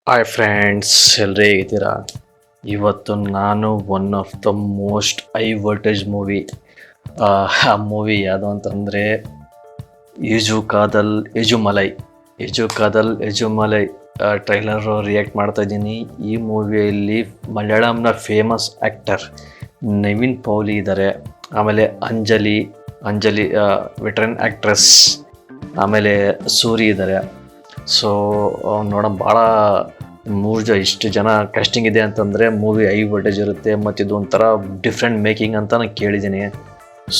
Hi friends, ಎಲ್ಲರೂ ಹೇಗಿದ್ದೀರಾ? ಇವತ್ತು ನಾನು one of the most high voltage movie, ಆ ಮೂವಿ ಯಾವುದು ಅಂತಂದರೆ ಯಜು ಕಾದಲ್ ಯಜುಮಲೈ ಟ್ರೈಲರು ರಿಯಾಕ್ಟ್ ಮಾಡ್ತಾ ಇದ್ದೀನಿ. ಈ ಮೂವಿಯಲ್ಲಿ ಮಲಯಾಳಂನ ಫೇಮಸ್ ಆ್ಯಕ್ಟರ್ ನವೀನ್ ಪೌಲಿ ಇದ್ದಾರೆ. ಆಮೇಲೆ ಅಂಜಲಿ ವೆಟ್ರನ್ ಆ್ಯಕ್ಟ್ರೆಸ್, ಆಮೇಲೆ ಸೂರಿ ಇದ್ದಾರೆ. ಸೊ ನೋಡೋಣ, ಭಾಳ ಇಷ್ಟು ಜನ ಕಾಸ್ಟಿಂಗ್ ಇದೆ ಅಂತಂದರೆ ಮೂವಿ ಹೈ ವೋಲ್ಟೇಜ್ ಇರುತ್ತೆ ಮತ್ತು ಇದು ಒಂಥರ ಡಿಫ್ರೆಂಟ್ ಮೇಕಿಂಗ್ ಅಂತ ನಾನು ಕೇಳಿದ್ದೀನಿ.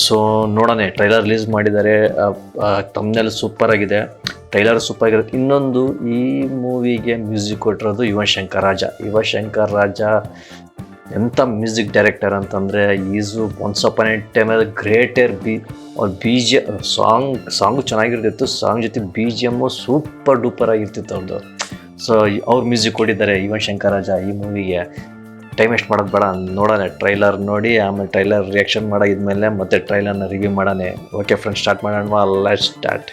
ಸೊ ನೋಡೋಣ, ಟ್ರೈಲರ್ ರಿಲೀಸ್ ಮಾಡಿದ್ದಾರೆ. ತಮ್ನೆಲ್ ಸೂಪರ್ ಆಗಿದೆ, ಟ್ರೈಲರ್ ಸೂಪರ್ ಆಗಿರುತ್ತೆ. ಇನ್ನೊಂದು, ಈ ಮೂವಿಗೆ ಮ್ಯೂಸಿಕ್ ಕೊಟ್ಟಿರೋದು ಯುವನ್ ಶಂಕರ್ ರಾಜ ಎಂಥ ಮ್ಯೂಸಿಕ್ ಡೈರೆಕ್ಟರ್ ಅಂತಂದರೆ is once upon a time greater ಅವ್ರ ಸಾಂಗ್ ಚೆನ್ನಾಗಿರ್ತಿತ್ತು. ಸಾಂಗ್ ಜೊತೆ BGM ಸೂಪರ್ ಡೂಪರ್ ಆಗಿರ್ತಿತ್ತು ಅವ್ರದ್ದು. ಸೊ ಅವ್ರು ಮ್ಯೂಸಿಕ್ ಕೊಟ್ಟಿದ್ದಾರೆ ಯುವನ್ ಶಂಕರ್ ರಾಜ ಈ ಮೂವಿಗೆ. ಟೈಮ್ ವೇಸ್ಟ್ ಮಾಡೋದು ಬೇಡ, ನೋಡೋಣ, ಟ್ರೈಲರ್ ನೋಡಿ ಆಮೇಲೆ ಟ್ರೈಲರ್ ರಿಯಾಕ್ಷನ್ ಮಾಡಿದ್ಮೇಲೆ ಮತ್ತೆ ಟ್ರೈಲರ್ನ ರಿವ್ಯೂ ಮಾಡೋಣ. ಓಕೆ ಫ್ರೆಂಡ್ಸ್, ಸ್ಟಾರ್ಟ್ ಮಾಡೋಣ. Let's start.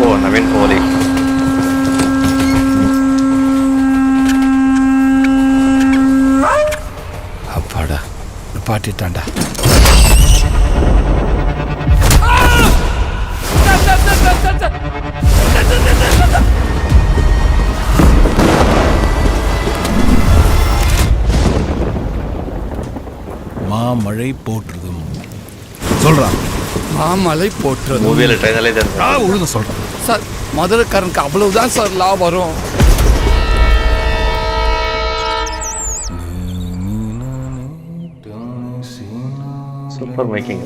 ಓ, ನವೀನ್ ಪೌಲಿ. அப்பாடா பாட்டிட்டாண்டா. மாமழை போற்றுதும் சொல்றான். மாமழை போற்றுதும் ಮೂವಿಯಲ್ಲಿ ಟ್ರೈಲರ್ ಇದೆ. ஒழுங்க சொல்றான் சார். மதுரைக்காரனுக்கு அவ்வளவுதான் சார் லாபம் வரும். Super making.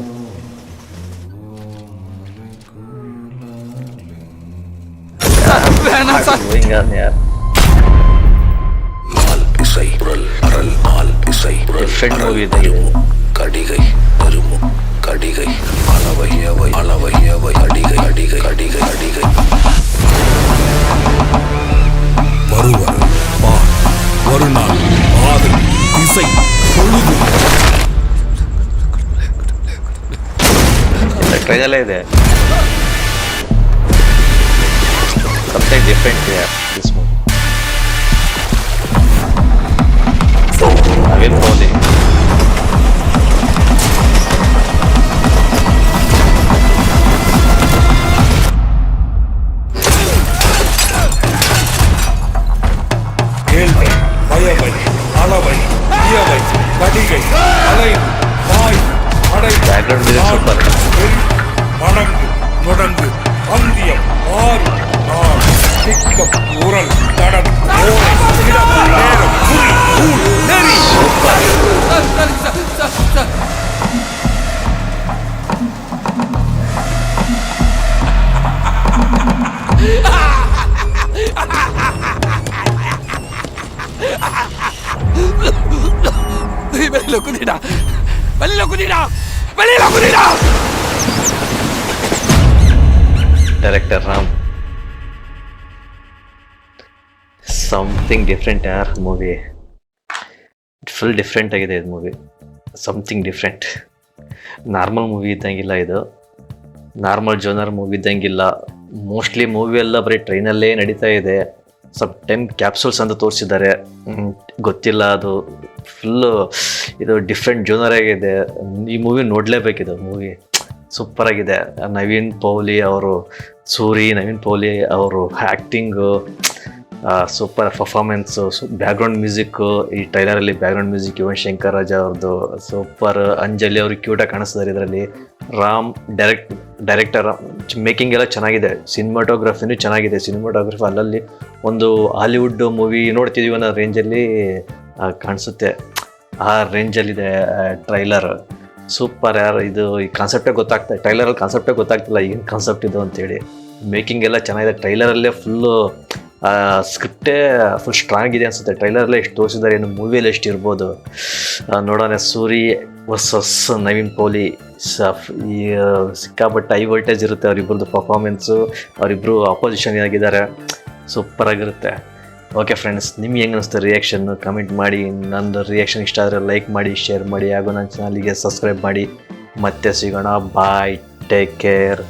வேணாம் சார். ಡಿಫ್ರೆಂಟ್ ಮೂವಿ ಇದೆ. கடிகை பெருமு கடிகை அளவையவை அளவையவை அடிகை அடிகை அடிகை அடிகை வருவர் ஒரு நாள் ஆறு திசை பொழுது ಟ್ರೈಲರ್ ಇದೆ. something different here this movie. Naveen Pauli. ஏழ்மை பயவை அளவை இயவை கடிகை அலை பாய் அடை ಬ್ಯಾಕ್ಗ್ರೌಂಡ್ ಮ್ಯೂಸಿಕ್ ಸೂಪರ್. மணங்கு முடங்கு அந்தியம் ஆறு நாள் திக்கம் உரல் தடம் ஓரை இடம் நேரம் குறி ஊழ் நெறி சார். வெளியில குதிடா, வெளியில குதிடா, வெளியில குதிடா. ಡೈರೆಕ್ಟರ್ ರಾಮ್. ಸಮಥಿಂಗ್ ಡಿಫ್ರೆಂಟ್ ಯಾರ್ ಮೂವಿ. ಫುಲ್ ಡಿಫ್ರೆಂಟ್ ಆಗಿದೆ ಇದು movie. Something different. Normal movie ಇದ್ದಂಗಿಲ್ಲ ಇದು. ನಾರ್ಮಲ್ ಜೋನರ್ ಮೂವಿ ಇದ್ದಂಗಿಲ್ಲ. ಮೋಸ್ಟ್ಲಿ ಮೂವಿ ಎಲ್ಲ ಬರೀ ಟ್ರೈನಲ್ಲೇ ನಡೀತಾ ಇದೆ. ಸ್ವಲ್ಪ ಟೈಮ್ ಕ್ಯಾಪ್ಸೂಲ್ಸ್ ಅಂತ ತೋರಿಸಿದ್ದಾರೆ, ಗೊತ್ತಿಲ್ಲ ಅದು. ಫುಲ್ಲು ಇದು ಡಿಫ್ರೆಂಟ್ ಜೋನರ್ ಆಗಿದೆ. ಈ ಮೂವಿ ನೋಡಲೇಬೇಕಿದು. ಮೂವಿ ಸೂಪರ್ ಆಗಿದೆ. ನವೀನ್ ಪೌಲಿ ಅವರು acting super, performance, background music. ಈ ಟ್ರೈಲರಲ್ಲಿ ಬ್ಯಾಕ್ಗ್ರೌಂಡ್ ಮ್ಯೂಸಿಕ್ ಯುವನ್ ಶಂಕರ್ ರಾಜ ಅವ್ರದ್ದು ಸೂಪರ್. ಅಂಜಲಿ ಅವರು ಕ್ಯೂಟಾಗಿ ಕಾಣಿಸ್ತಾರೆ ಇದರಲ್ಲಿ. ರಾಮ್ ಡೈರೆಕ್ಟರ್ ಮೇಕಿಂಗ್ ಎಲ್ಲ ಚೆನ್ನಾಗಿದೆ. ಸಿನಿಮಾಟೋಗ್ರಫಿನೂ ಚೆನ್ನಾಗಿದೆ. ಸಿನಿಮಾಟೋಗ್ರಫಿ ಅಲ್ಲಲ್ಲಿ ಒಂದು ಹಾಲಿವುಡ್ ಮೂವಿ ನೋಡ್ತಿದ್ದೀವಿ ಅನ್ನೋ ರೇಂಜಲ್ಲಿ ಕಾಣಿಸುತ್ತೆ. ಆ ರೇಂಜಲ್ಲಿದೆ ಟ್ರೈಲರ್. ಸೂಪರ್. ಇದು ಈ ಟ್ರೈಲರಲ್ಲಿ ಕಾನ್ಸೆಪ್ಟೇ ಗೊತ್ತಾಗ್ತಿಲ್ಲ ಏನು ಕಾನ್ಸೆಪ್ಟ್ ಇದು ಅಂತೇಳಿ. ಮೇಕಿಂಗ್ ಎಲ್ಲ ಚೆನ್ನಾಗಿದೆ. ಟ್ರೈಲರಲ್ಲೇ ಫುಲ್ಲು ಸ್ಕ್ರಿಪ್ಟೇ ಫುಲ್ ಸ್ಟ್ರಾಂಗ್ ಇದೆ ಅನಿಸುತ್ತೆ. ಟ್ರೈಲರಲ್ಲೇ ಎಷ್ಟು ತೋರಿಸಿದ್ದಾರೆ, ಏನು ಮೂವಿಯಲ್ಲಿ ಎಷ್ಟು ಇರ್ಬೋದು ನೋಡೋಣ. Suri versus Naveen Pauli. ಈ ಸಿಕ್ಕಾಪಟ್ಟೆ ಹೈ ವೋಲ್ಟೇಜ್ ಇರುತ್ತೆ ಅವರಿಬ್ಬರದ್ದು ಪರ್ಫಾರ್ಮೆನ್ಸು. ಅವರಿಬ್ಬರು ಆಪೋಸಿಷನ್ ಆಗಿದ್ದಾರೆ. ಸೂಪರಾಗಿರುತ್ತೆ. ಓಕೆ ಫ್ರೆಂಡ್ಸ್, ನಿಮ್ಗೆ ಹೆಂಗೆ ಅನಿಸ್ತು ರಿಯಾಕ್ಷನ್ನು ಕಮೆಂಟ್ ಮಾಡಿ. ನಂದು ರಿಯಾಕ್ಷನ್ ಇಷ್ಟ ಆದರೆ ಲೈಕ್ ಮಾಡಿ, ಶೇರ್ ಮಾಡಿ ಹಾಗೂ ನನ್ನ ಚಾನಲಿಗೆ ಸಬ್ಸ್ಕ್ರೈಬ್ ಮಾಡಿ. ಮತ್ತೆ ಸಿಗೋಣ. ಬಾಯ್, ಟೇಕ್ ಕೇರ್.